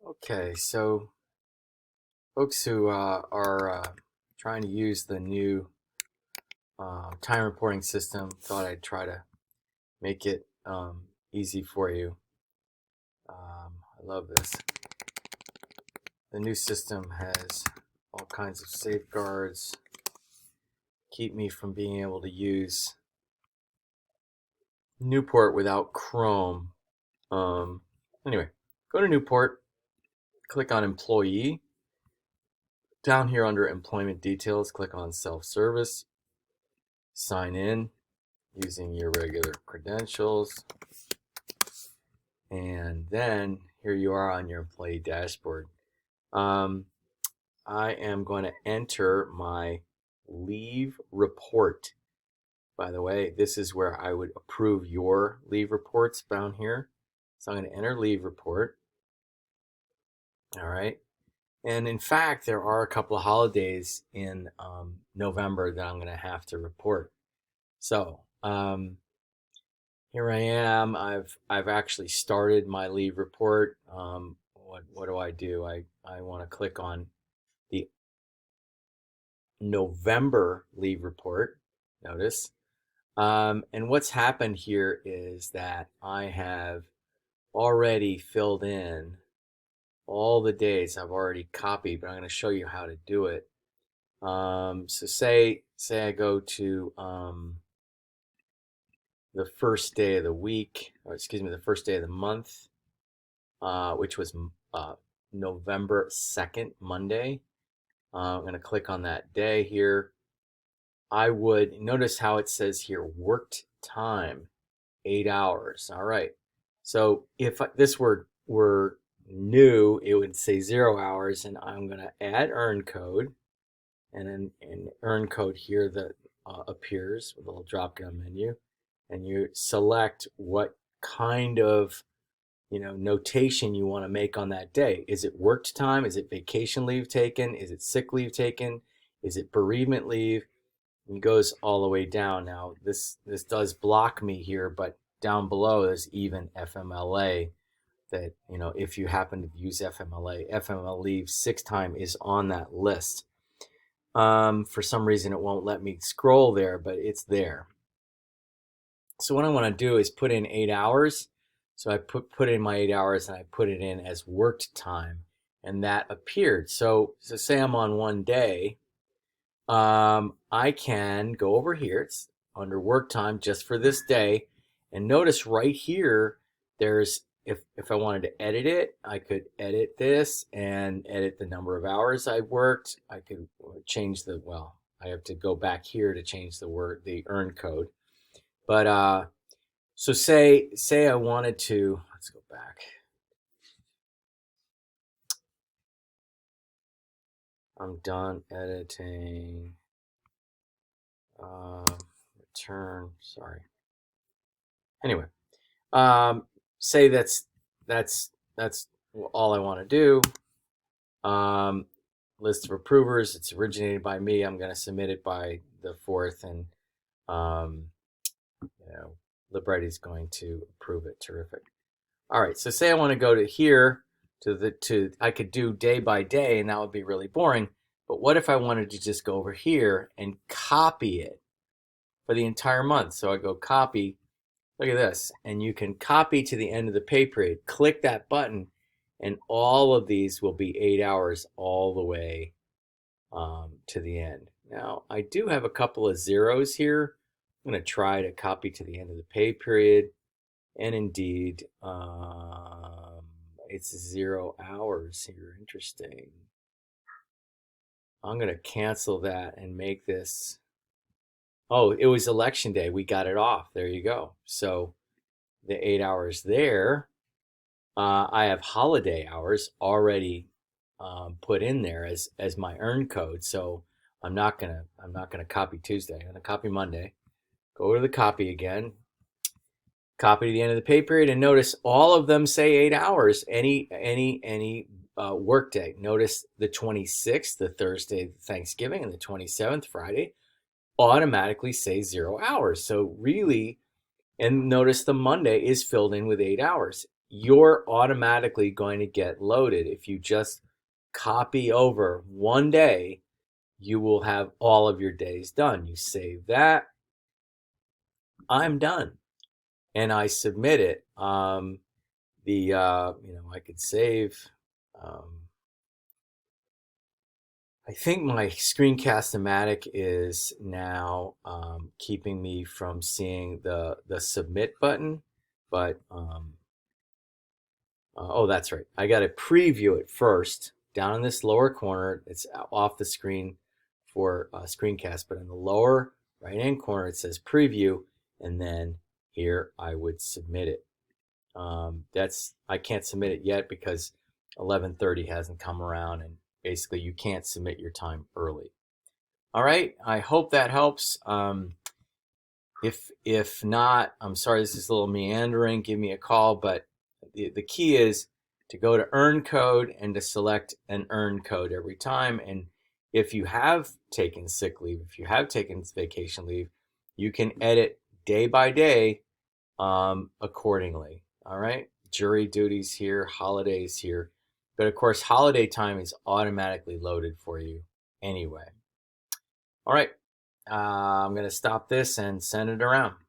Okay, so folks who are trying to use the new time reporting system, thought I'd try to make it easy for you. I love this. The new system has all kinds of safeguards, keep me from being able to use Newport without Chrome. Anyway, go to Newport, click on Employee. Down here under Employment Details, click on Self-Service. Sign in using your regular credentials. And then here you are on your employee dashboard. I am going to enter my leave report. By the way, this is where I would approve your leave reports down here. So I'm going to enter leave report. All right. And in fact, there are a couple of holidays in November that I'm going to have to report. So here I am. I've actually started my leave report. What do? I want to click on the November leave report. Notice. And what's happened here is that I have already filled in all the days. I've already copied, but I'm going to show you how to do it. So say I go to the first day of the week, or excuse me, the first day of the month, which was November 2nd, Monday. I'm going to click on that day here. I would notice how it says here worked time, 8 hours. All right. So if this were new, it would say 0 hours, and I'm going to add earn code, and then in earn code here that appears with a little drop down menu, and you select what kind of notation you want to make on that day. Is it worked time? Is it vacation leave taken? Is it sick leave taken? Is it bereavement leave? And it goes all the way down. Now this does block me here, but down below there's even FMLA that, if you happen to use FMLA leave, sick time is on that list. For some reason it won't let me scroll there, but it's there. So what I want to do is put in 8 hours. So I put in my 8 hours and I put it in as worked time, and that appeared. So say I'm on one day, I can go over here. It's under work time just for this day, and notice right here there's if I wanted to edit it, I could edit this and edit the number of hours I worked. I could change I have to go back here to change the earn code. But so say I wanted to, let's go back. I'm done editing. Return, sorry. Anyway, say that's all I want to do. List of approvers. It's originated by me. I'm going to submit it by the 4th, and Libretti is going to approve it. Terrific. All right. So say I want to go to here I could do day by day, and that would be really boring. But what if I wanted to just go over here and copy it for the entire month? So I go copy. Look at this. And you can copy to the end of the pay period. Click that button, and all of these will be 8 hours all the way to the end. Now, I do have a couple of zeros here. I'm going to try to copy to the end of the pay period. And indeed, it's 0 hours here. Interesting. I'm going to cancel that and make this. Oh, it was election day. We got it off. There you go. So the 8 hours there, I have holiday hours already put in there as my earn code. So I'm not gonna copy Tuesday. I'm gonna copy Monday. Go to the copy again. Copy to the end of the pay period, and notice all of them say 8 hours. Any work day. Notice the 26th, the Thursday, Thanksgiving, and the 27th, Friday, automatically say 0 hours. So really, and notice the Monday is filled in with 8 hours. you're automatically going to get loaded. If you just copy over one day, you will have all of your days done. You save that, I'm done, and I submit it. I could save. Um, I think my screencast-o-matic is now keeping me from seeing the submit button, but oh, that's right. I got to preview it first down in this lower corner. It's off the screen for screencast, but in the lower right-hand corner it says preview, and then here I would submit it. I can't submit it yet because 11:30 hasn't come around, and basically you can't submit your time early. All right, I hope that helps. If not, I'm sorry, this is a little meandering. Give me a call, but the key is to go to earn code and to select an earn code every time. And if you have taken sick leave, if you have taken vacation leave, you can edit day by day accordingly. All right, jury duties here, holidays here, but of course, holiday time is automatically loaded for you anyway. All right, I'm going to stop this and send it around.